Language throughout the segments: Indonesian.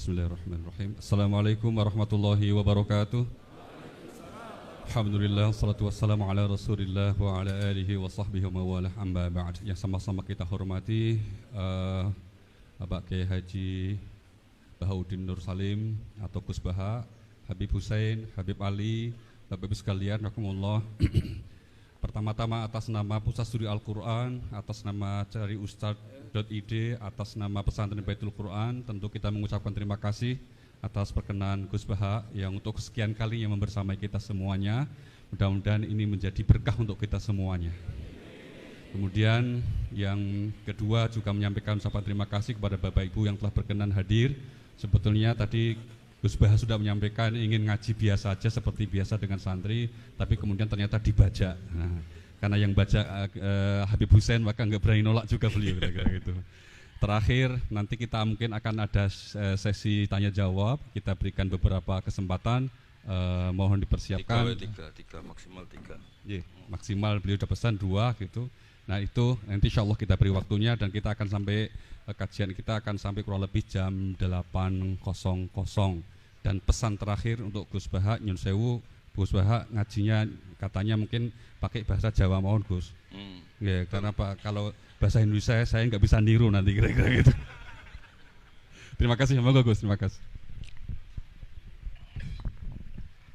Bismillahirrahmanirrahim. Assalamualaikum warahmatullahi wabarakatuh. Alhamdulillah, salatu wassalamu ala rasulillah wa ala alihi wa sahbihi wa mawalah, amma ba'd. Yang sama-sama kita hormati Bapak Kiai Haji Bahauddin Nur Salim atau Gus Baha, Habib Hussein, Habib Ali, Bapak Ibu sekalian, rahimakumullah. Pertama-tama atas nama Pusat Studi Al-Quran, atas nama Cari Ustadz.id, atas nama Pesantren Baitul Quran, tentu kita mengucapkan terima kasih atas perkenan Gus Baha yang untuk sekian kalinya membersamai kita semuanya. Mudah-mudahan ini menjadi berkah untuk kita semuanya. Kemudian yang kedua juga menyampaikan ucapan terima kasih kepada Bapak Ibu yang telah berkenan hadir. Sebetulnya tadi Gus Baha sudah menyampaikan ingin ngaji biasa aja seperti biasa dengan santri, tapi kemudian ternyata dibajak. Nah, karena yang baca Habib Hussein maka nggak berani nolak juga beliau, kira-kira gitu. Terakhir nanti kita mungkin akan ada sesi tanya jawab, kita berikan beberapa kesempatan, mohon dipersiapkan. Tiga maksimal tiga. Yeah, maksimal beliau sudah pesan 2 gitu. Nah itu nanti insya Allah kita beri waktunya dan kita akan sampai kajian kita akan sampai kurang lebih jam 8.00. Dan pesan terakhir untuk Gus Baha, nyun sewu, Gus Baha ngajinya katanya mungkin pakai bahasa Jawa, mohon Gus. Ya, karena Pak kalau bahasa Indonesia saya nggak bisa niru nanti kira-kira gitu. Terima kasih, semoga Gus, terima kasih.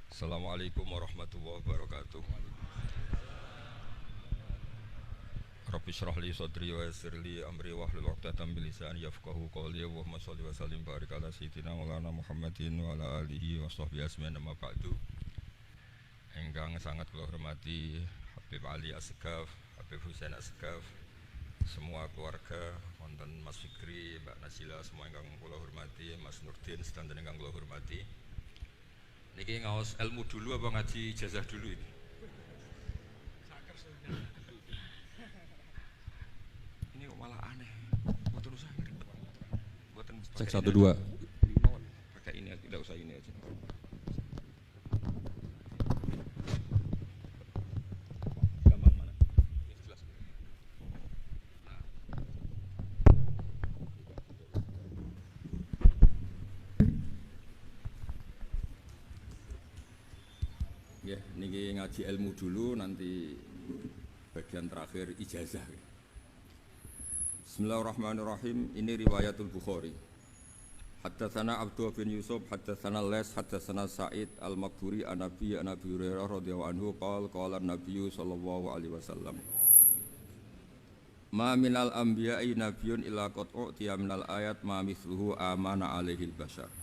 Assalamualaikum warahmatullahi wabarakatuh. Rabbi shrah li sadri wa yassir li amri wahlul 'uqdatam min lisani yafqahu qawli. Allahumma shalli wa sallim barik ala sayyidina Maulana Muhammadin wa ala alihi wa sahbihi ajmain, amma ba'du. Ingkang sangat kula hormati Habib Ali Asgaf, Habib Hussein Asgaf, semua keluarga, wonten Mas Fikri, Mbak Nasila, semua ingkang kula hormati, Mas Nurdin sedanten ingkang kula hormati. Niki ngaos ilmu dulu apa ngaji ijazah dulu ini? Ini kok malah aneh. Mboten usah ngirim. Mboten Cek 1 2. Pakai ini, tidak usah ini aja. Ya, niki ngaji ilmu dulu, nanti bagian terakhir ijazah. Bismillahirrahmanirrahim. Ini riwayatul Bukhari. Haddatsana Abdullah bin Yusuf, haddatsana Les, haddatsana Sa'id al-Maqburi an Abi Hurairah radhiyallahu anhu qala an-nabiy sallallahu alaihi wasallam. Ma minal anbiya'i nabiyyun illa qad u'tiya minal ayat ma mithluhu amana alaihi al-bashar.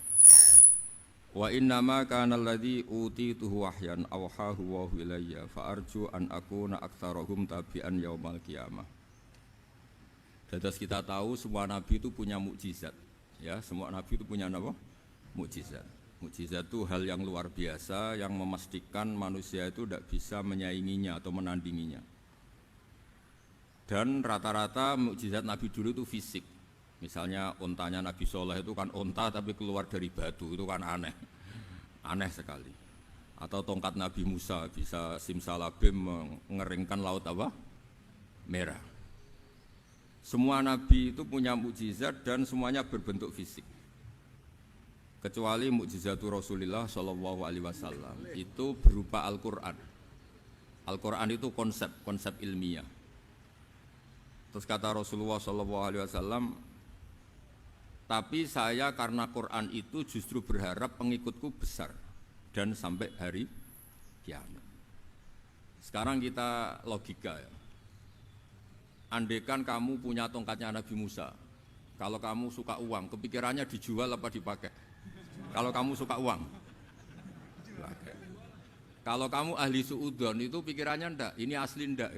Wa innama kana alladhi utituhu wahyan awhahu wa ilayya fa arju an akuna aktsarahum tabi'an yaumal qiyamah. Dados kita tahu semua nabi itu punya mukjizat. Ya, semua nabi itu punya apa? Mukjizat. Mukjizat itu hal yang luar biasa yang memastikan manusia itu tidak bisa menyainginya atau menandinginya. Dan rata-rata mukjizat nabi dulu itu fisik. Misalnya ontanya Nabi Soleh itu kan onta tapi keluar dari batu, itu kan aneh, aneh sekali. Atau tongkat Nabi Musa bisa simsalabim mengeringkan laut apa? Merah. Semua Nabi itu punya mukjizat dan semuanya berbentuk fisik. Kecuali mukjizatul Rasulullah Shallallahu Alaihi Wasallam itu berupa Al-Quran. Al-Quran itu konsep ilmiah. Terus kata Rasulullah Shallallahu Alaihi Wasallam, tapi saya karena Quran itu justru berharap pengikutku besar dan sampai hari kiamat. Sekarang kita logika ya. Andaikan kamu punya tongkatnya Nabi Musa, kalau kamu suka uang, kepikirannya dijual apa dipakai? Kalau kamu suka uang, dipakai. Kalau kamu ahli suudon itu pikirannya ndak, ini asli ndak.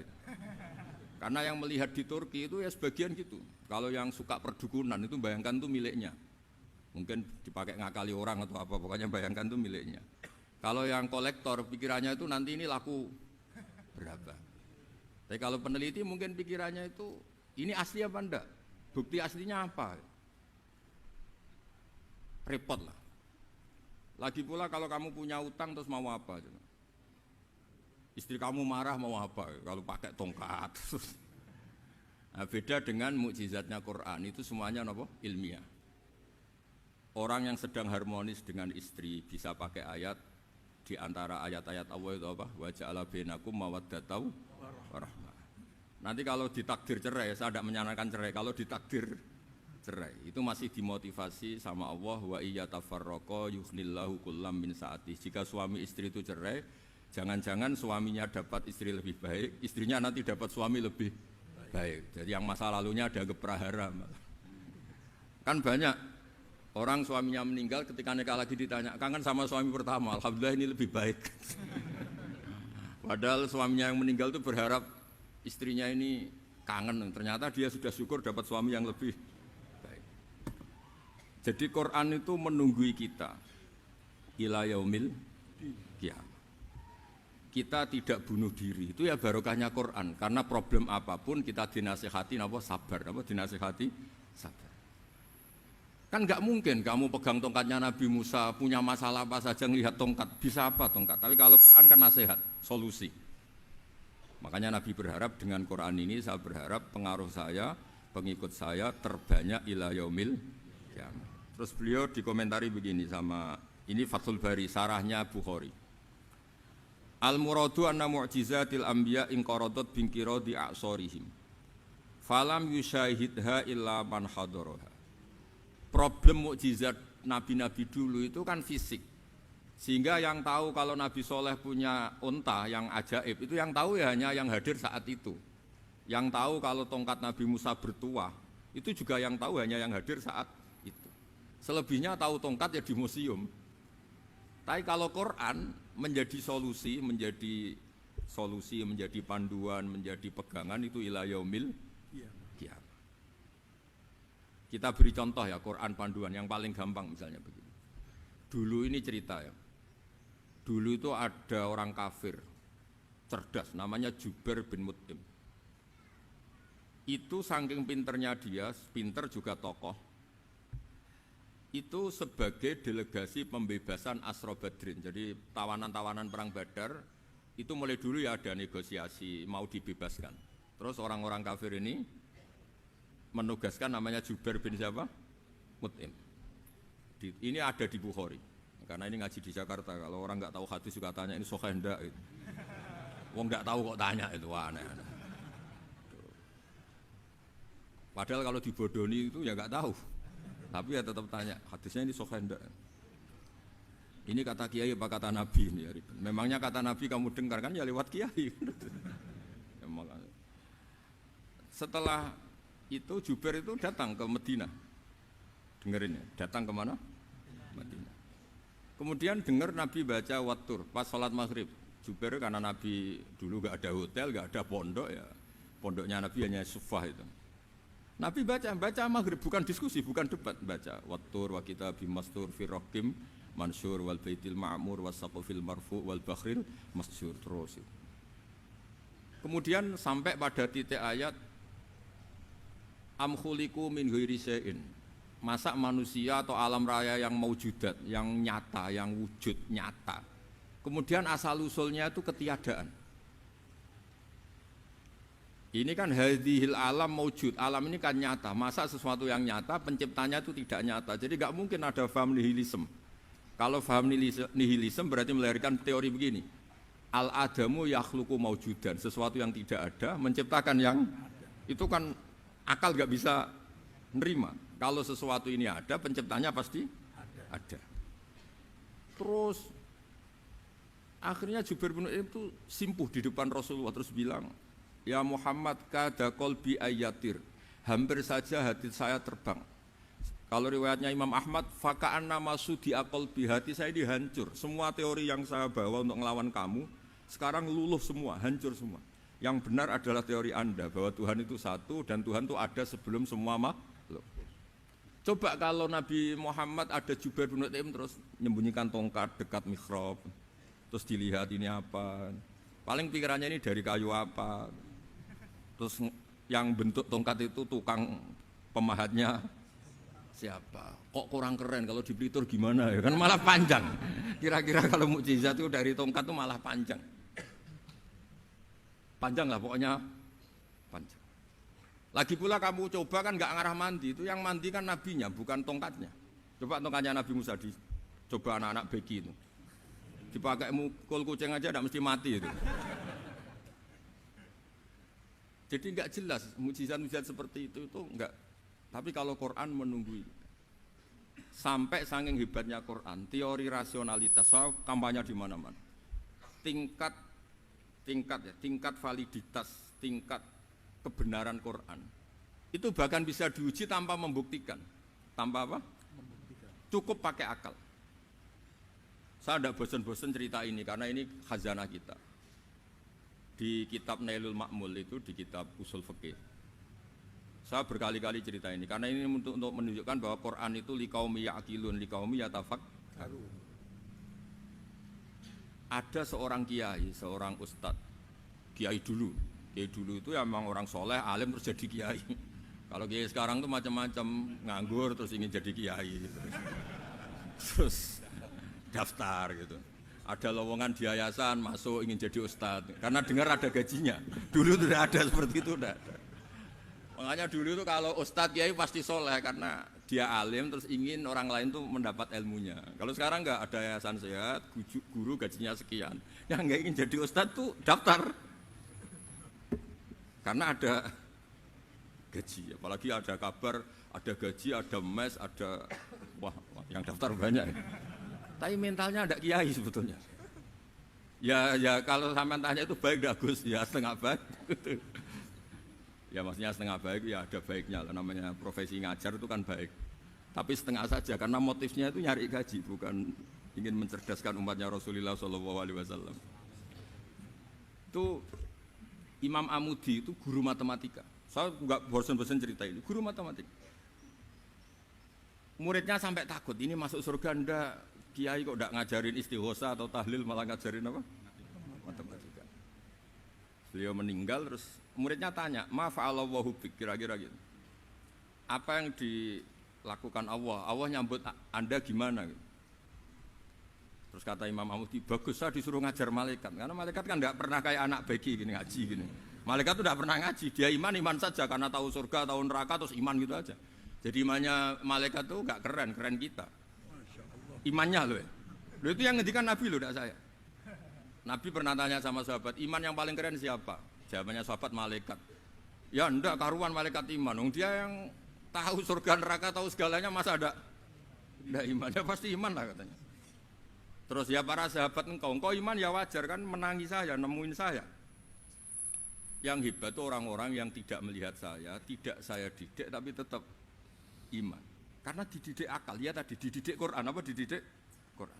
Karena yang melihat di Turki itu ya sebagian gitu. Kalau yang suka perdukunan itu bayangkan itu miliknya. Mungkin dipakai ngakali orang atau apa, pokoknya bayangkan itu miliknya. Kalau yang kolektor pikirannya itu nanti ini laku berapa. Tapi kalau peneliti mungkin pikirannya itu ini asli apa enggak? Bukti aslinya apa? Repot lah. Lagi pula kalau kamu punya utang terus mau apa? Istri kamu marah mau apa? Kalau pakai tongkat. Nah, beda dengan mukjizatnya Quran itu semuanya apa? Ilmiah. Orang yang sedang harmonis dengan istri bisa pakai ayat di antara ayat-ayat Allah itu apa? Wa ja'ala bainakum mawaddatan warahmah. Nanti kalau ditakdir cerai, saya tidak menyarankan cerai. Kalau ditakdir cerai, itu masih dimotivasi sama Allah, wa iya tafarraqa yughnillahu kullam min sa'ati. Jika suami istri itu cerai, jangan-jangan suaminya dapat istri lebih baik, istrinya nanti dapat suami lebih baik. Jadi yang masa lalunya dianggap prahara. Kan banyak orang suaminya meninggal, ketika nikah lagi ditanya, kangen sama suami pertama, alhamdulillah ini lebih baik. Padahal suaminya yang meninggal itu berharap istrinya ini kangen, ternyata dia sudah syukur dapat suami yang lebih baik. Jadi Quran itu menunggui kita ila yaumil qiyamah. Kita tidak bunuh diri, itu ya barokahnya Quran. Karena problem apapun kita dinasihati sabar, dinasihati sabar. Kan nggak mungkin kamu pegang tongkatnya Nabi Musa, punya masalah apa saja ngelihat tongkat, bisa apa tongkat. Tapi kalau Quran kan nasihat, solusi. Makanya Nabi berharap dengan Quran ini, saya berharap pengaruh saya, pengikut saya terbanyak ila yaumil qiyamah. Terus beliau dikomentari begini sama, ini Fathul Bari, sarahnya Bukhari. Al-muradu anna mu'jizatil anbiya inqaradat binqiradi a'sorihim. Falam yusyahidha illa man hadaraha. Problem mukjizat nabi-nabi dulu itu kan fisik, sehingga yang tahu kalau Nabi Soleh punya unta yang ajaib itu yang tahu ya hanya yang hadir saat itu. Yang tahu kalau tongkat Nabi Musa bertuah itu juga yang tahu hanya yang hadir saat itu. Selebihnya tahu tongkat ya di museum. Tapi kalau Quran menjadi solusi, menjadi panduan, menjadi pegangan itu ila yaumil qiyamah. Kita beri contoh ya, Quran panduan yang paling gampang misalnya begini. Dulu ini cerita ya. Dulu itu ada orang kafir cerdas namanya Jubair bin Mut'im. Itu saking pinternya dia, pinter juga tokoh. Itu sebagai delegasi pembebasan Asra Badrin. Jadi tawanan-tawanan perang Badar itu mulai dulu ya ada negosiasi mau dibebaskan. Terus orang-orang kafir ini menugaskan namanya Jubair bin siapa? Mut'im. Ini ada di Bukhari. Karena ini ngaji di Jakarta. Kalau orang nggak tahu hadis juga tanya ini sahih enggak itu. Wong nggak tahu kok tanya itu aneh-aneh. Padahal kalau dibodoni itu ya nggak tahu. Tapi ya tetap tanya hadisnya ini sahih enggak. Ini kata kiai apa kata nabi ini ya. Memangnya kata nabi kamu dengar kan ya lewat kiai. Setelah itu Jubair itu datang ke Medina, dengerin ya, datang kemana? Medina. Kemudian dengar Nabi baca Wattur pas sholat maghrib. Jubair karena Nabi dulu gak ada hotel, gak ada pondok ya, pondoknya Nabi hanya sufah itu. Nabi baca maghrib, bukan diskusi, bukan debat, baca Wattur wa kitabim mastur fi raqim mansur wal baitil ma'mur was saqfil marfu wal bakhril masjur terus. Kemudian sampai pada titik ayat am khuliqu min ghairi syai'in. Masa manusia atau alam raya yang maujudat, yang nyata, yang wujud nyata. Kemudian asal usulnya itu ketiadaan. Ini kan hadhil alam maujud, alam ini kan nyata. Masa sesuatu yang nyata penciptanya itu tidak nyata. Jadi enggak mungkin ada faham nihilisme. Kalau faham nihilisme berarti melahirkan teori begini. Al adamu yakhluqu maujudan, sesuatu yang tidak ada menciptakan yang itu kan akal gak bisa nerima. Kalau sesuatu ini ada, penciptanya pasti ada. Terus akhirnya Jubair bin Mut'im itu simpuh di depan Rasulullah terus bilang, ya Muhammad kada qalbi ayatir, hampir saja hati saya terbang. Kalau riwayatnya Imam Ahmad, faka'anna masudi qalbi, hati saya ini hancur. Semua teori yang saya bawa untuk melawan kamu sekarang luluh semua, hancur semua. Yang benar adalah teori Anda bahwa Tuhan itu satu dan Tuhan itu ada sebelum semua makhluk. Coba kalau Nabi Muhammad ada Jubair bin Mut'im terus menyembunyikan tongkat dekat mihrab, terus dilihat ini apa, paling pikirannya ini dari kayu apa, terus yang bentuk tongkat itu tukang pemahatnya siapa, kok kurang keren, kalau di Blitur gimana ya, kan malah panjang. Kira-kira kalau mukjizat itu dari tongkat itu malah panjang. Panjang lah pokoknya, panjang. Lagi pula kamu coba kan nggak ngarah mandi, itu yang mandi kan nabinya bukan tongkatnya. Coba tongkatnya Nabi Musa coba anak-anak beki itu. Dipakai mukul kucing aja tidak mesti mati itu. Jadi enggak jelas mukjizat-mukjizat seperti itu enggak. Tapi kalau Quran menunggu ini. Sampai saking hebatnya Quran, teori rasionalitas, soal kampanye di mana-mana. Tingkat validitas, tingkat kebenaran Quran. Itu bahkan bisa diuji tanpa membuktikan. Tanpa apa? Membuktikan. Cukup pakai akal. Saya tidak bosan-bosan cerita ini karena ini khazanah kita. Di kitab Nailul Ma'mul itu, di kitab Usul Fiqih. Saya berkali-kali cerita ini karena ini untuk menunjukkan bahwa Quran itu liqaumi ya'qilun, liqaumi yatafakkarun. Ada seorang kiai, seorang ustadz, kiai dulu itu ya memang orang soleh, alim terus jadi kiai. Kalau kiai sekarang tuh macam-macam, nganggur terus ingin jadi kiai gitu. Terus daftar gitu. Ada lowongan di yayasan masuk ingin jadi ustadz karena dengar ada gajinya. Dulu tidak ada seperti itu, tidak ada. Makanya dulu itu kalau ustadz kiai pasti soleh karena dia alim terus ingin orang lain tuh mendapat ilmunya. Kalau sekarang enggak ada yayasan sehat, guru gajinya sekian. Yang enggak ingin jadi ustadz tuh daftar. Karena ada gaji, apalagi ada kabar, ada gaji, ada mes, ada wah yang daftar banyak. Tapi mentalnya ada kiai sebetulnya. Ya kalau sampean tanya itu baik dah Gus, ya setengah baik. Ya maksudnya setengah baik ya ada baiknya lah, namanya profesi ngajar itu kan baik. Tapi setengah saja karena motifnya itu nyari gaji, bukan ingin mencerdaskan umatnya Rasulullah SAW. Itu Imam Amudi itu guru matematika. Saya enggak bosan-bosan cerita ini, guru matematika. Muridnya sampai takut, ini masuk surga ndak? Kiai kok enggak ngajarin istighosa atau tahlil malah ngajarin apa? Matematika. Beliau meninggal terus muridnya tanya, "Ma fa'alallahu bik?" Kira-kira gitu. Apa yang dilakukan Allah? Allah nyambut Anda gimana gitu. Terus kata Imam Amudi, bagus saya disuruh ngajar malaikat. Karena malaikat kan enggak pernah kayak anak beki gini ngaji gini. Malaikat itu enggak pernah ngaji, dia iman saja karena tahu surga, tahu neraka terus iman gitu aja. Jadi imannya malaikat itu enggak keren kita. Imannya loh. Loh itu yang ngendikan Nabi loh, tidak saya. Nabi pernah tanya sama sahabat, iman yang paling keren siapa? Jawabannya sahabat malaikat. Ya enggak karuan malaikat iman. Dia yang tahu surga neraka, tahu segalanya masa ada enggak imannya pasti iman lah katanya. Terus ya para sahabat engkau iman ya wajar kan menangi saya, nemuin saya. Yang hebat itu orang-orang yang tidak melihat saya, tidak saya didik tapi tetap iman. Karena dididik akal, ya tadi dididik Quran, apa dididik Quran.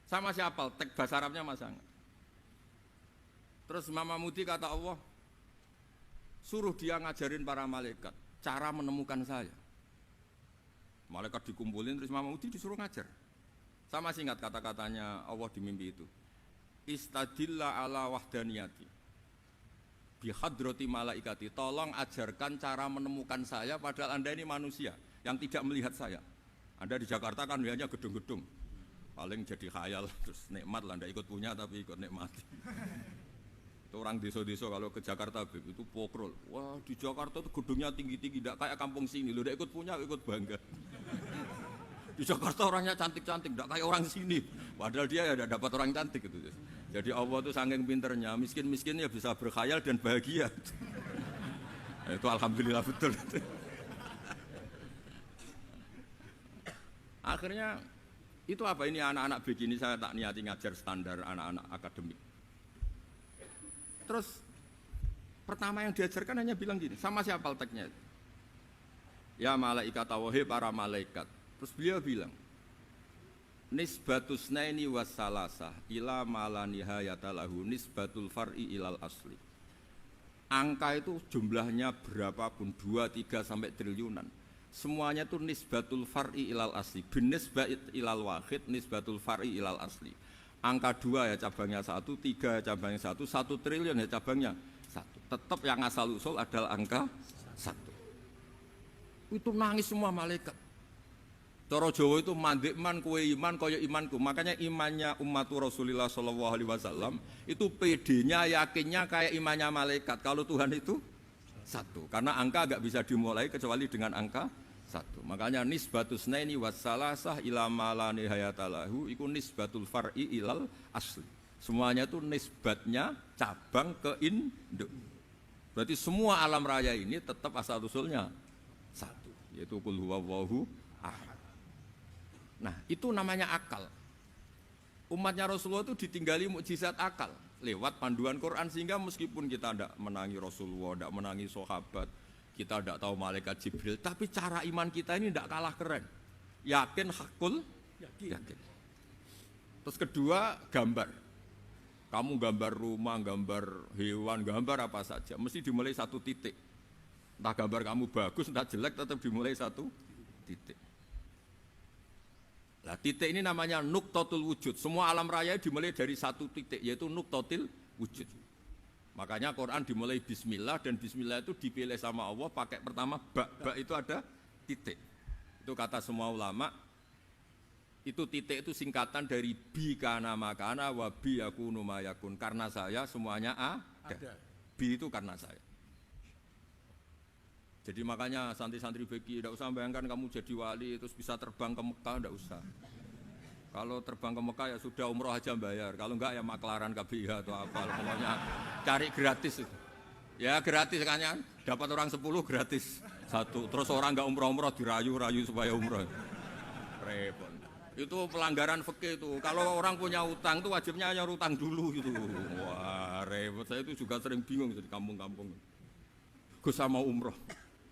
Sama siapa? Teks bahasa Arabnya masang. Terus Imam Amudi kata Allah, suruh dia ngajarin para malaikat cara menemukan saya. Malaikat dikumpulin terus Imam Amudi disuruh ngajar. Sama singkat kata-katanya Allah di mimpi itu. Istadilla ala wahdaniyati bihadrati malaikati. Tolong ajarkan cara menemukan saya padahal Anda ini manusia yang tidak melihat saya. Anda di Jakarta kan hanya gedung-gedung. Paling jadi khayal terus nikmat lah, Anda ikut punya tapi ikut nikmati. Itu orang desa-desa kalau ke Jakarta itu pokrol. Wah di Jakarta itu gedungnya tinggi-tinggi, tidak kayak kampung sini. Lo udah ikut punya, ikut bangga. Di Jakarta orangnya cantik-cantik, tidak kayak orang sini. Padahal dia ya dapat orang cantik gitu. Jadi Allah itu saking pinternya, miskin-miskin ya bisa berkhayal dan bahagia. Nah, itu alhamdulillah betul. Akhirnya itu apa ini anak-anak begini saya tak niati ngajar standar anak-anak akademik. Terus pertama yang diajarkan hanya bilang gini, sama siapa teksnya? Ya malaikat wahai para malaikat. Terus beliau bilang, nisbatus naini wassalasah ila mala nihayata lahu nisbatul far'i ilal asli. Angka itu jumlahnya berapapun 2, 3 sampai triliunan. Semuanya itu nisbatul far'i ilal asli. Binisbat ilal wahid nisbatul far'i ilal asli. Angka 2 ya cabangnya 1, 3 ya cabangnya 1, 1 triliun ya cabangnya 1. Tetap yang asal usul adalah angka 1. Itu nangis semua malaikat. Cara Jawa itu mandik man kowe iman kaya imanku. Makanya imannya ummatu Rasulullah SAW itu PD-nya yakinnya kayak imannya malaikat. Kalau Tuhan itu 1. Karena angka enggak bisa dimulai kecuali dengan angka satu. Makanya nisbatus naini wassalasah ila ma la nihayata lahu iku nisbatul far'i ilal asli. Semuanya itu nisbatnya cabang ke induk. Berarti semua alam raya ini tetap asal usulnya satu, yaitu qul huwallahu ahad. Nah, itu namanya akal. Umatnya Rasulullah itu ditinggali mukjizat akal lewat panduan Quran, sehingga meskipun kita tidak menangi Rasulullah, tidak menangi sahabat, kita tidak tahu malaikat Jibril, tapi cara iman kita ini tidak kalah keren. Yakin, hakul, yakin. Terus kedua, gambar. Kamu gambar rumah, gambar hewan, gambar apa saja, mesti dimulai satu titik. Entah gambar kamu bagus, entah jelek, tetap dimulai satu titik. Nah, titik ini namanya nuqtatul wujud. Semua alam raya dimulai dari satu titik, yaitu nuqtatil wujud. Makanya Quran dimulai bismillah, dan bismillah itu dipilih sama Allah pakai pertama ba itu ada titik. Itu kata semua ulama, itu titik itu singkatan dari bi kana makana wa bi yakunu ma yakun. Karena saya semuanya ada. Bi itu karena saya. Jadi makanya santri-santri beki tidak usah bayangkan kamu jadi wali terus bisa terbang ke Mekah, tidak usah. Kalau terbang ke Mekah ya sudah umroh aja bayar. Kalau enggak ya maklaran KBIH atau apa. Pokoknya cari gratis itu. Ya gratis kan ya. Dapat orang 10 gratis satu. Terus orang enggak umroh-umroh dirayu-rayu supaya umroh. Repot. Itu pelanggaran fikih itu. Kalau orang punya utang itu wajibnya hanya utang dulu gitu. Wah repot. Saya itu juga sering bingung di kampung-kampung. Gus sama umroh.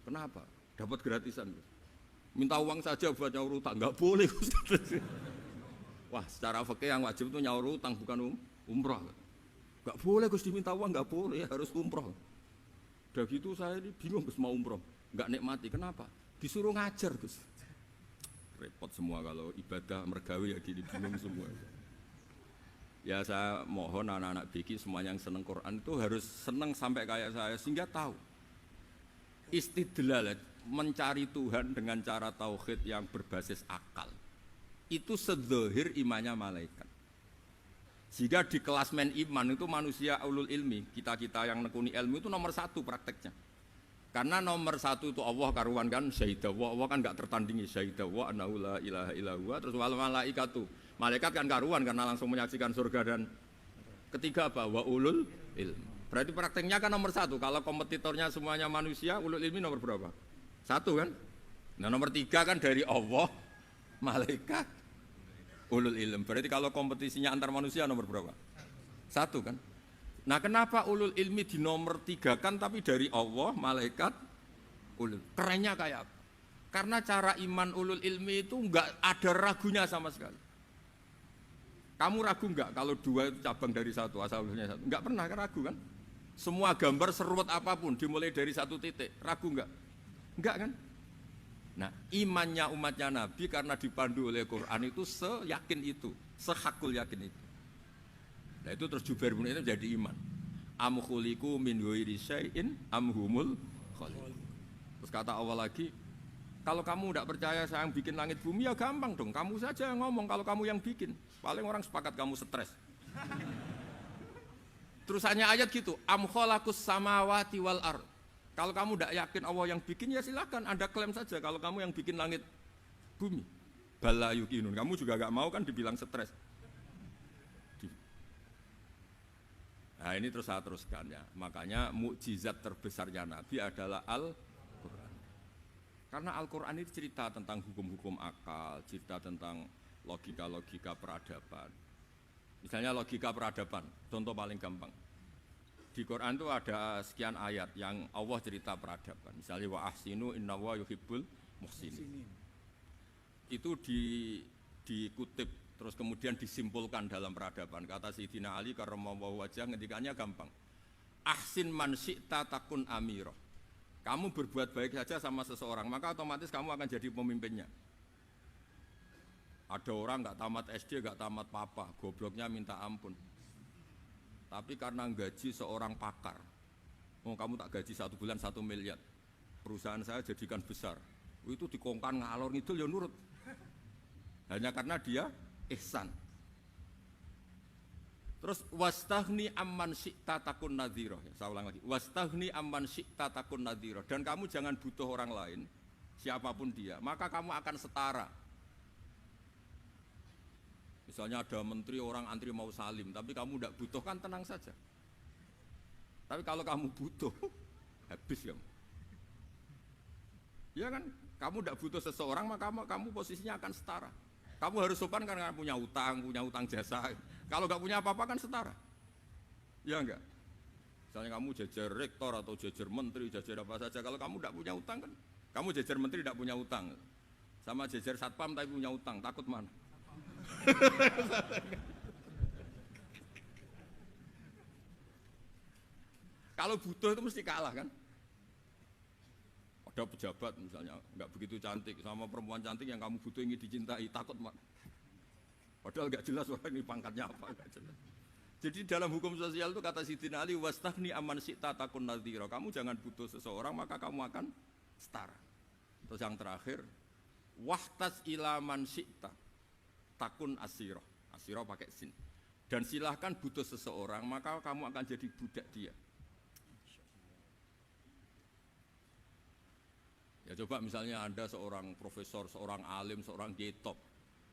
Kenapa? Dapat gratisan. Minta uang saja buat nyaur utang. Enggak boleh Gus. Wah, secara fikih yang wajib itu nyaur utang bukan umroh. Enggak boleh Gus diminta uang, enggak boleh, harus umroh. Udah gitu saya ini bingung Gus mau umroh, enggak nikmati. Kenapa? Disuruh ngajar Gus. Repot semua kalau ibadah mergawe ya gini, bingung semua. Ya saya mohon anak-anak BK semuanya yang seneng Quran itu harus seneng sampai kayak saya sehingga tahu istidlal, mencari Tuhan dengan cara tauhid yang berbasis akal. Itu sedzahir imannya malaikat. Sehingga di klasmen iman itu manusia ulul ilmi, kita-kita yang nekuni ilmu itu nomor satu prakteknya. Karena nomor satu itu Allah karuan kan, syahidah Allah kan gak tertandingi, syahidah wa annahu la ilaha illallah. Terus wal malaikatu, malaikat kan karuan karena langsung menyaksikan surga. Dan ketiga apa? Wa ulul ilmi. Berarti prakteknya kan nomor satu. Kalau kompetitornya semuanya manusia, ulul ilmi nomor berapa? Satu kan? Nah nomor tiga kan dari Allah, malaikat, ulul ilm. Berarti kalau kompetisinya antar manusia nomor berapa? Satu kan? Nah kenapa ulul ilmi di nomor tiga kan tapi dari Allah, malaikat, ulul. Kerennya kayak apa? Karena cara iman ulul ilmi itu enggak ada ragunya sama sekali. Kamu ragu enggak kalau dua itu cabang dari satu, asal-usulnya satu? Enggak pernah ragu kan? Semua gambar seruat apapun dimulai dari satu titik, ragu enggak? Enggak kan? Nah, imannya umatnya Nabi karena dipandu oleh Quran itu seyakin itu, sehakul yakin itu. Nah itu terus Jubair bin itu jadi iman. Am khuliqu min ghairi syai'in am humul khaliq. Terus kata Allah lagi, kalau kamu tidak percaya saya yang bikin langit bumi ya gampang dong, kamu saja yang ngomong kalau kamu yang bikin. Paling orang sepakat kamu stres. Terusannya ayat gitu, am khalaqus samawati wal ard. Kalau kamu tidak yakin Allah yang bikin ya silakan Anda klaim saja kalau kamu yang bikin langit bumi. Bala yuqinun. Kamu juga gak mau kan dibilang stres. Nah ini terus saya teruskan ya. Makanya mukjizat terbesarnya Nabi adalah Al-Quran. Karena Al-Quran ini cerita tentang hukum-hukum akal, cerita tentang logika-logika peradaban. Misalnya logika peradaban, contoh paling gampang. Di Quran itu ada sekian ayat yang Allah cerita peradaban. Misalnya wa ahsinu innallaha yuhibbul muhsinin. Itu dikutip terus kemudian disimpulkan dalam peradaban. Kata Sayyidina Ali karramallahu wajhah ngendikannya gampang. Ahsin man syi'ta takun amirah. Kamu berbuat baik saja sama seseorang, maka otomatis kamu akan jadi pemimpinnya. Ada orang nggak tamat SD, nggak tamat papa, gobloknya minta ampun. Tapi karena gaji seorang pakar, oh kamu tak gaji 1 bulan 1 miliar, perusahaan saya jadikan besar. Itu dikongkan ngalor ngidul ya nurut. Hanya karena dia ihsan. Terus wastaghni amman syi'ta takun nadhira. Ya, saya ulang lagi. Wastaghni amman syi'ta takun nadhira. Dan kamu jangan butuh orang lain siapapun dia, maka kamu akan setara. Misalnya ada menteri orang antri mau salim, tapi kamu tidak butuh kan tenang saja. Tapi kalau kamu butuh, habis kamu. Ya kan, kamu tidak butuh seseorang maka kamu posisinya akan setara. Kamu harus sopan karena punya utang jasa. Kalau nggak punya apa-apa kan setara. Ya enggak. Misalnya kamu jajar rektor atau jajar menteri, jajar apa saja. Kalau kamu tidak punya utang kan, kamu jajar menteri tidak punya utang. Sama jajar satpam tapi punya utang, takut mana? Kalau butuh itu mesti kalah kan? Ada pejabat misalnya nggak begitu cantik sama perempuan cantik yang kamu butuh ingin dicintai, takut mana? Padahal nggak jelas orang ini pangkatnya apa, nggak jelas. Jadi dalam hukum sosial itu kata Sidina Ali, wastahni aman syi'ta takun nadhira. Kamu jangan butuh seseorang maka kamu akan setara. Terus yang terakhir, wahtas ilaman syi'ta takun asiro. Asiro pakai sin. Dan silahkan butuh seseorang maka kamu akan jadi budak dia. Ya coba misalnya Anda seorang profesor, seorang alim, seorang kiai top.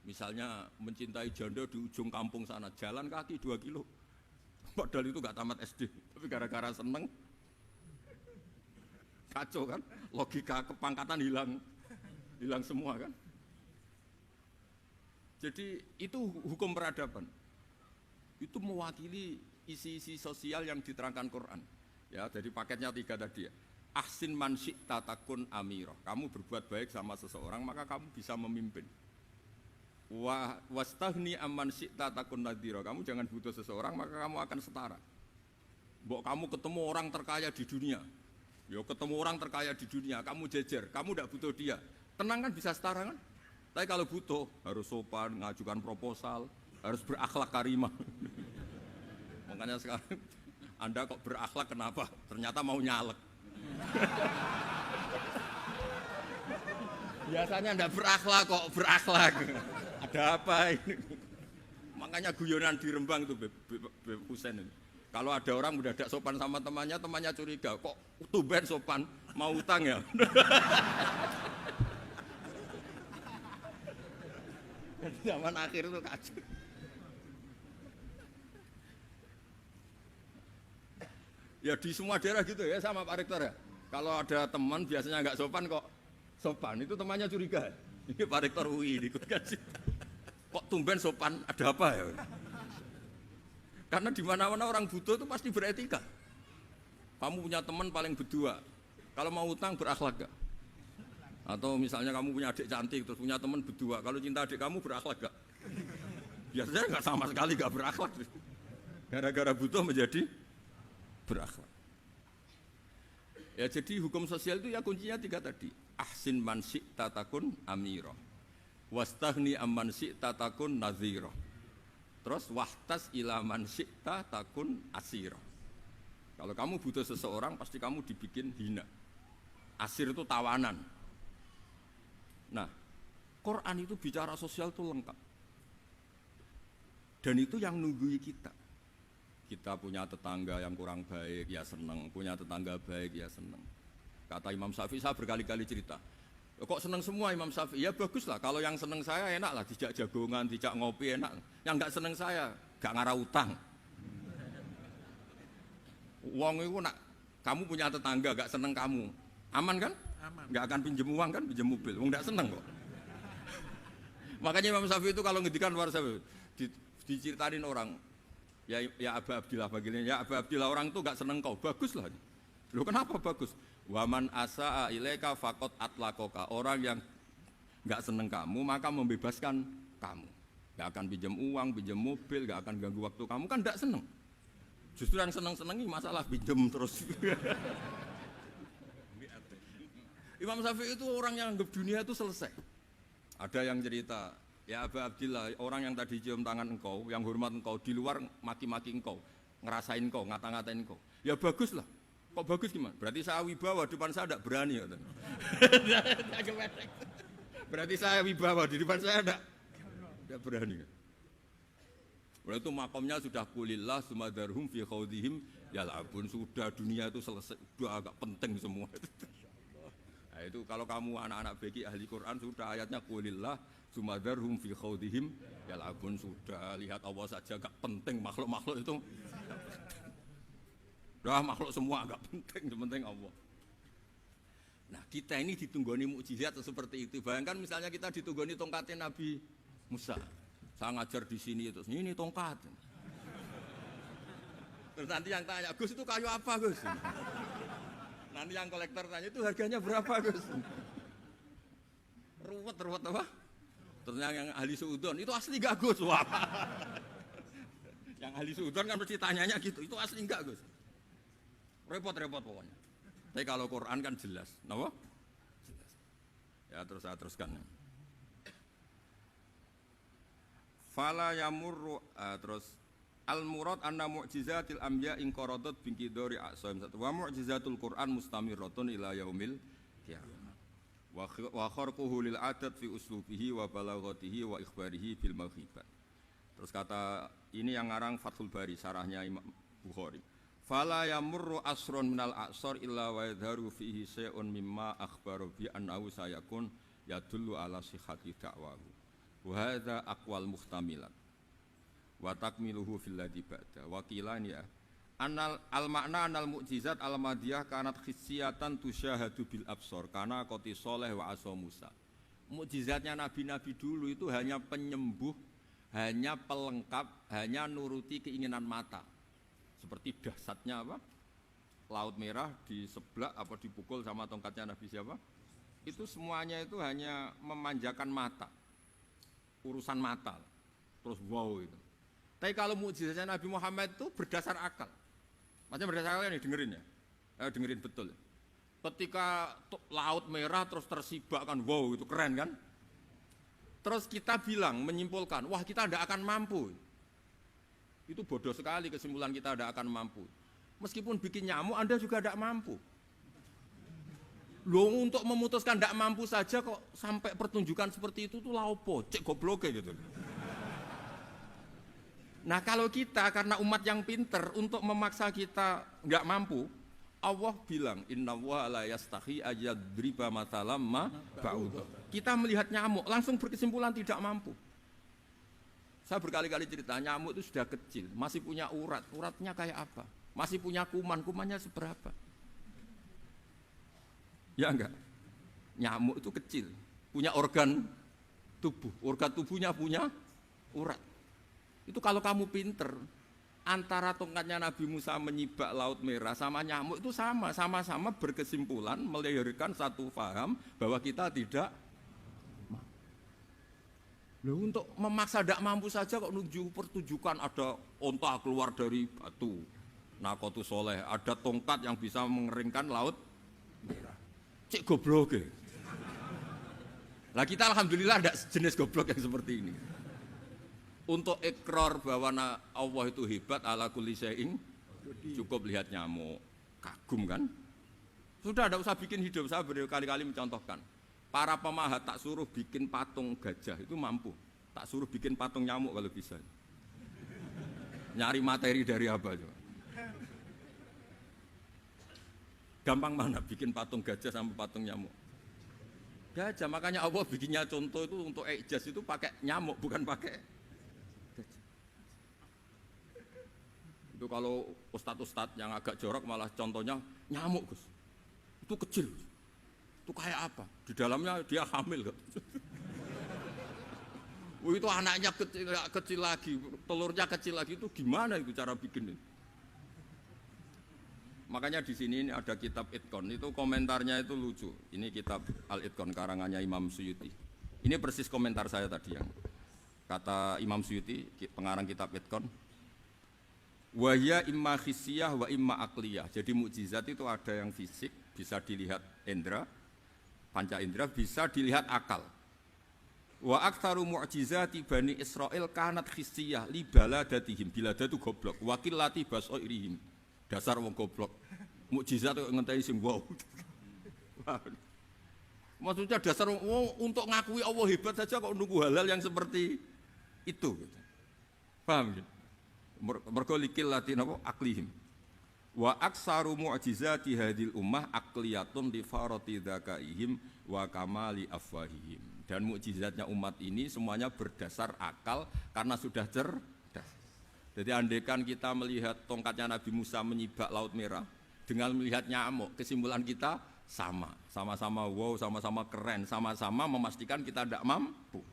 Misalnya mencintai janda di ujung kampung sana, jalan kaki 2 kilo. Padahal itu gak tamat SD, tapi gara-gara seneng, kacau kan? Logika kepangkatan hilang semua kan? Jadi itu hukum peradaban. Itu mewakili isi-isi sosial yang diterangkan Quran. Ya, jadi paketnya 3 tadi ya. Ahsin man syi'ta takun amira. Kamu berbuat baik sama seseorang maka kamu bisa memimpin. Wastahni amman syi'ta takun nadhira. Kamu jangan butuh seseorang maka kamu akan setara. Mbok kamu ketemu orang terkaya di dunia. Ya ketemu orang terkaya di dunia, kamu jejer, kamu tidak butuh dia. Tenang kan bisa setara kan? Tapi kalau butuh harus sopan, ngajukan proposal, harus berakhlak karimah. Makanya sekarang Anda kok berakhlak kenapa? Ternyata mau nyalek. Biasanya Anda berakhlak kok berakhlak. Ada apa ini? Makanya guyonan di Rembang itu Beb Husen ini. Kalau ada orang mendadak sopan sama temannya, temannya curiga, kok tumben sopan, mau utang ya? Zaman akhir itu kacau. Ya di semua daerah gitu ya sama Pak Rektor ya. Kalau ada teman biasanya nggak sopan kok sopan, itu temannya curiga. Ini Pak Rektor UI ini kok tumben sopan, ada apa ya? Karena di mana-mana orang butuh itu pasti beretika. Kamu punya teman paling berdua, kalau mau utang berakhlak gak? Atau misalnya kamu punya adik cantik terus punya teman berdua, kalau cinta adik kamu berakhlak gak? Biasanya nggak sama sekali nggak berakhlak. Gara-gara butuh menjadi berakhlak. Ya jadi hukum sosial itu ya kuncinya 3 tadi. Ahsin man syi'ta takun amira. Wastahni amman syi'ta takun nadhira. Terus wahtas ila man syi'ta takun asira. Kalau kamu butuh seseorang pasti kamu dibikin hina. Asir itu tawanan. Nah, Quran itu bicara sosial itu lengkap. Dan itu yang nunggui kita. Kita punya tetangga yang kurang baik, ya seneng. Punya tetangga baik, ya seneng. Kata Imam Syafi'i, saya berkali-kali cerita. Kok seneng semua Imam Syafi'i? Ya bagus lah, kalau yang seneng saya enak lah. Dijak jagongan, dijak ngopi enak. Yang gak seneng saya, gak ngarah utang. Uang itu nak, kamu punya tetangga gak seneng kamu. Aman kan? Aman. Gak akan pinjem uang kan, pinjem mobil. Uang gak seneng kok. Makanya Imam Syafi'i itu kalau ngedikan luar Syafi'i, diceritain orang. Ya Aba Abdillah bagiannya, ya Aba Abdillah orang itu gak seneng kau, bagus lah. Loh kenapa bagus? Waman asa'a ilaika faqad atlakoka. Orang yang gak seneng kamu maka membebaskan kamu. Gak akan pinjam uang, pinjam mobil, gak akan ganggu waktu kamu, kan gak seneng. Justru yang seneng-senengi masalah pinjam terus. Imam Syafi'i itu orang yang anggap dunia itu selesai. Ada yang cerita, ya Aba Abdillah, orang yang tadi cium tangan engkau, yang hormat engkau, di luar maki-maki engkau, ngerasain engkau, ngata-ngatain engkau. Ya bagus lah. Kok bagus gimana? Berarti saya wibawa, depan saya tidak berani. Berarti saya wibawa, di depan saya tidak berani. Berarti itu makomnya sudah kulillah, sumadarhum fi khawdihim, ya labun, sudah dunia itu selesai, sudah agak penting semua. Nah, itu kalau kamu anak-anak beki ahli Quran sudah ayatnya qulillah sumadharhum fi khawdihim yal'abun, sudah lihat Allah saja gak penting makhluk-makhluk itu. Dah makhluk semua gak penting, yang penting Allah. Nah, kita ini ditunggoni mukjizat seperti itu. Bayangkan misalnya kita ditunggoni tongkatnya Nabi Musa. Saya ngajar di sini terus ini tongkat. Terus nanti yang tanya, Gus itu kayu apa, Gus? Nanti yang kolektor tanya, itu harganya berapa, Gus? Ruwet apa? Terus yang ahli suudon, itu asli gak, Gus? Wah. Yang ahli suudon kan mesti tanyanya gitu, itu asli enggak, Gus? Repot-repot pokoknya. Tapi kalau Quran kan jelas, kenapa? Jelas. Ya terus saya teruskan. Fala yamurru terus al-murad anna mu'jizatil anbiya in qaradat bin qidari aqsam satu wa mu'jizatul Quran mustamiratun ila yaumil qiyamah. Wa kharquhu lil adat fi uslubihi wa balaghatihi wa ikhbarihi bil maghibat. Terus kata ini yang ngarang Fathul Bari sarahnya Imam Bukhari. Fala yamurru asrun minal aqsar illa wa yadharu fihi syai'un mimma akhbaru bi annahu sayakun yadullu ala sihhati da'wahu. Wa hadza aqwal muhtamilat. Wa takmiluhu fil ladzi ba'da. Wa qilan ya annal al makna anal mu'jizat al madiyah kanat khissiyatan tusyahadu bil absar kana qati Shalih wa asa Musa. Mukjizatnya nabi-nabi dulu itu hanya penyembuh, hanya pelengkap, hanya nuruti keinginan mata. Seperti dahsyatnya apa? Laut Merah di sebelah apa dipukul sama tongkatnya Nabi siapa? Itu semuanya itu hanya memanjakan mata. Urusan mata. Terus wow itu. Tapi kalau mukjizatnya Nabi Muhammad itu berdasar akal. Maksudnya berdasar akal nih dengerin ya. Dengerin betul. Ketika Laut Merah terus tersibak kan wow itu keren kan? Terus kita bilang menyimpulkan, wah kita tidak akan mampu. Itu bodoh sekali kesimpulan kita tidak akan mampu. Meskipun bikin nyamuk Anda juga tidak mampu. Loh untuk memutuskan tidak mampu saja kok sampai pertunjukan seperti itu tuh laopo, cek goblok gitu. Nah kalau kita karena umat yang pinter untuk memaksa kita nggak mampu, Allah bilang innallaha la yastahi ayadriba mathalam ma ba'ud. Kita melihat nyamuk langsung berkesimpulan tidak mampu. Saya berkali-kali cerita, nyamuk itu sudah kecil, masih punya urat, uratnya kayak apa? Masih punya kuman, kumannya seberapa? Ya enggak? Nyamuk itu kecil, punya organ tubuhnya punya urat. Itu kalau kamu pinter, antara tongkatnya Nabi Musa menyibak Laut Merah sama nyamuk itu sama-sama berkesimpulan melahirkan satu faham bahwa kita tidak. Loh, untuk memaksa tidak mampu saja kok nunjuk pertunjukan ada onta keluar dari batu Naqatu Shalih, ada tongkat yang bisa mengeringkan Laut Merah. Cek goblok ya. Lah kita alhamdulillah ada jenis goblok yang seperti ini. Untuk ikrar bahwa Allah itu hebat ala kulli syai'in cukup lihat nyamuk, kagum kan? Sudah tidak usah bikin hidup. Saya berkali-kali mencontohkan. Para pemahat tak suruh bikin patung gajah itu mampu. Tak suruh bikin patung nyamuk kalau bisa. Nyari materi dari apa coba? Gampang mana bikin patung gajah sama patung nyamuk? Gajah, makanya Allah bikinnya contoh itu untuk ijaz itu pakai nyamuk bukan pakai gajah. Itu kalau ustadz-ustadz yang agak jorok malah contohnya nyamuk, Gus. Itu kecil. Itu kayak apa? Di dalamnya dia hamil kan? Itu anaknya kecil lagi, telurnya kecil lagi, itu gimana itu cara bikin ini? Makanya di sini ada kitab Itqon, itu komentarnya itu lucu. Ini kitab Al-Itqon karangannya Imam Suyuti. Ini persis komentar saya tadi yang kata Imam Suyuti, pengarang kitab Itqon. Wahya imma khissiyah wa imma akliyah. Jadi mukjizat itu ada yang fisik, bisa dilihat indra, panca indra, bisa dilihat akal. Wa aktsaru mu'jizati Bani Israil kanat khissiyah li baladatihim, biladatu goblok, wa qillati basairihim. Dasar wong goblok. Mukjizat kok ngenteni sing wow. Maksudnya dasar untuk ngakui Allah hebat saja kok nunggu halal yang seperti itu gitu. Paham gitu? Mergo likil lati napa aklihim. Wa aksaru mu'jizati hadil ummah aqliyatun li farati dzakaihim wa kamali afwahihim. Dan mukjizatnya umat ini semuanya berdasar akal karena sudah cerdas. Jadi andaikan kita melihat tongkatnya Nabi Musa menyibak Laut Merah dengan melihat nyamuk, kesimpulan kita sama-sama wow, sama-sama keren, sama-sama memastikan kita tidak mampu.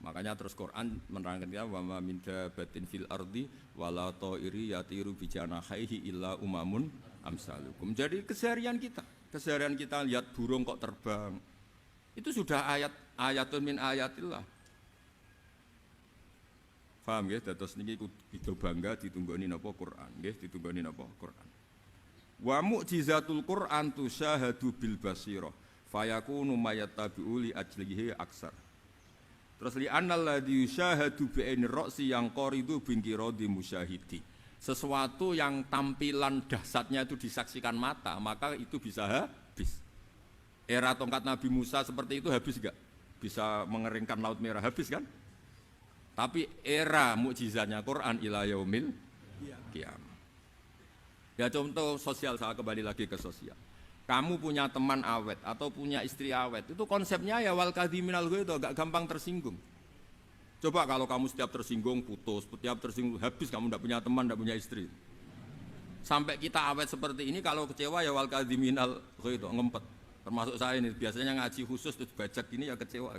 Makanya terus Quran menerangkan kita wa ma min dabatin fil ardi wala ta'iri yatiru bi janahihi illa umamun amsalukum. Jadi keseharian kita lihat burung kok terbang. Itu sudah ayatun min ayatillah. Paham nggih? Dados niki kita bangga ditunggoni napa Quran, nggih, ditunggoni napa Quran. Wa mu'jizatul Quran tusyahadu bil basirah fayakunu mayattabi'u li ajlihi aksar. Terus li annal ladzi yusyahadu bi ainir ra'si yang qaridu bin qiradi musyahidi. Sesuatu yang tampilan dahsyatnya itu disaksikan mata, maka itu bisa habis. Era tongkat Nabi Musa seperti itu habis enggak? Bisa mengeringkan Laut Merah, habis kan? Tapi era mukjizatnya Quran ila yaumil qiyamah. Ya contoh sosial, saya kembali lagi ke sosial. Kamu punya teman awet atau punya istri awet, itu konsepnya ya wal kadhiminal ghaidh, agak gampang tersinggung. Coba kalau kamu setiap tersinggung putus, setiap tersinggung habis, kamu tidak punya teman, tidak punya istri. Sampai kita awet seperti ini, kalau kecewa ya wal kadhiminal ghaidh, ngempet. Termasuk saya ini, biasanya ngaji khusus terus bajak ini ya kecewa.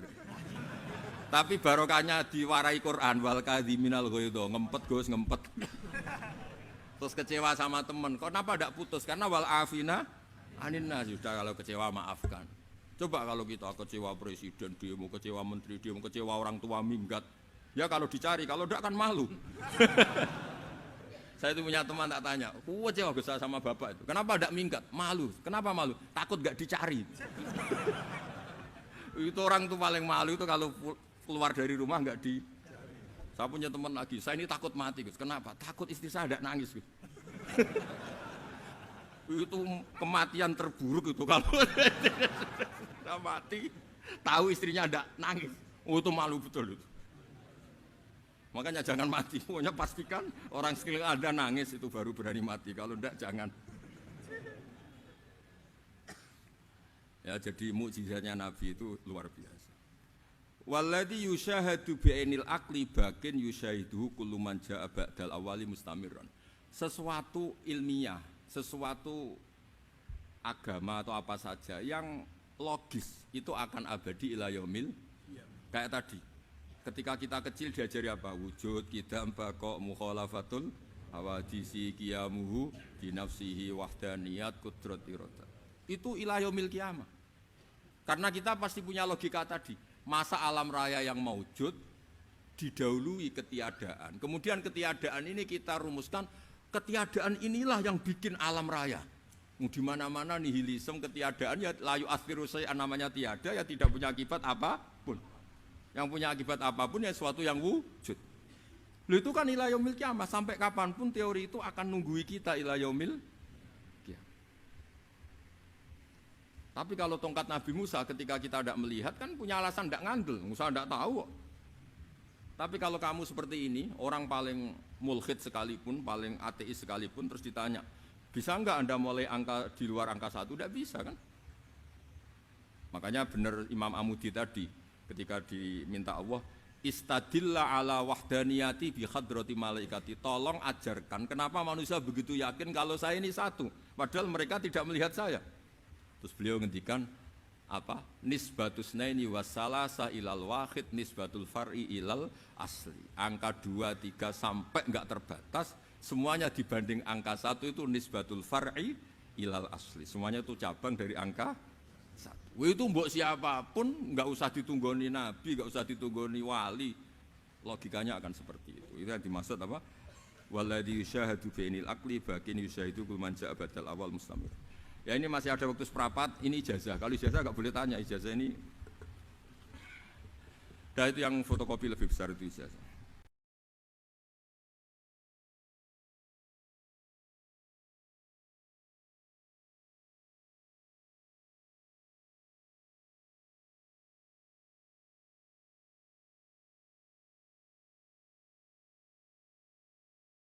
Tapi barokahnya diwarai Quran wal kadhiminal ghaidh, ngempet Gus, ngempet. Terus kecewa sama teman, kenapa tidak putus? Karena wal afina aninna, sudah kalau kecewa maafkan. Coba kalau kita kecewa presiden demo, kecewa menteri demo, kecewa orang tua minggat. Ya kalau dicari, kalau tidak kan malu. Saya itu punya teman tak tanya, kecewa besar sama bapak itu. Kenapa tidak minggat? Malu. Kenapa malu? Takut gak dicari. Itu orang tuh paling malu itu kalau keluar dari rumah nggak di. Saya punya teman lagi, saya ini takut mati Gus. Kenapa? Takut istri saya tidak nangis Gus. Itu kematian terburuk itu kalau sudah mati tahu istrinya tidak nangis, itu malu betul itu. Makanya jangan mati, pokoknya pastikan orang sekeliling Anda nangis itu baru berani mati, kalau tidak jangan. Ya jadi mukjizatnya Nabi itu luar biasa. Walladzi yusyahadu bi'ainil aqli bakin yusyahiduhu kullu man jaa ba'dal awali mustamirran. Sesuatu ilmiah, sesuatu agama atau apa saja yang logis itu akan abadi ila yaumil. Kayak tadi, ketika kita kecil diajari apa? Wujud, qidam, baqa, mukhalafatul hawadisi, qiyamuhu binafsihi, wahdaniyat, qudrat, iradah. Itu ila yaumil qiyamah. Karena kita pasti punya logika tadi. Masa alam raya yang maujud didahului ketiadaan. Kemudian ketiadaan ini kita rumuskan, ketiadaan inilah yang bikin alam raya. Di mana-mana nihilisme, ketiadaan ya layu asfiru say'an, namanya tiada ya tidak punya akibat apapun. Yang punya akibat apapun ya sesuatu yang wujud. Lalu itu kan ila yaumil qiyamah, sampai kapanpun teori itu akan nunggui kita ila yaumil qiyamah. Tapi kalau tongkat Nabi Musa ketika kita tidak melihat kan punya alasan tidak ngandel, Musa tidak tahu. Tapi kalau kamu seperti ini, orang paling mulhid sekalipun, paling ateis sekalipun, terus ditanya, bisa enggak Anda mulai angka di luar angka 1? Tidak bisa kan? Makanya benar Imam Amudi tadi, ketika diminta Allah, istadilla ala wahdaniyati bi hadrati malaikati, tolong ajarkan kenapa manusia begitu yakin kalau saya ini satu, padahal mereka tidak melihat saya. Terus beliau ngendikan apa? Nisbatus naini wassalasa ilal wahid nisbatul far'i ilal asli. Angka 2, 3 sampai enggak terbatas, semuanya dibanding angka 1 itu nisbatul far'i ilal asli. Semuanya itu cabang dari angka 1. Itu mbok siapapun enggak usah ditunggoni nabi, enggak usah ditunggoni wali. Logikanya akan seperti itu. Itu yang dimaksud apa? Walladzi yusyahadu bainil aqli bakin yusyahidu kul man ja'a badal awal mustamir. Ya ini masih ada waktu seprapat, ini ijazah. Kalau ijazah enggak boleh tanya, ijazah ini. Dan itu yang fotokopi lebih besar itu ijazah.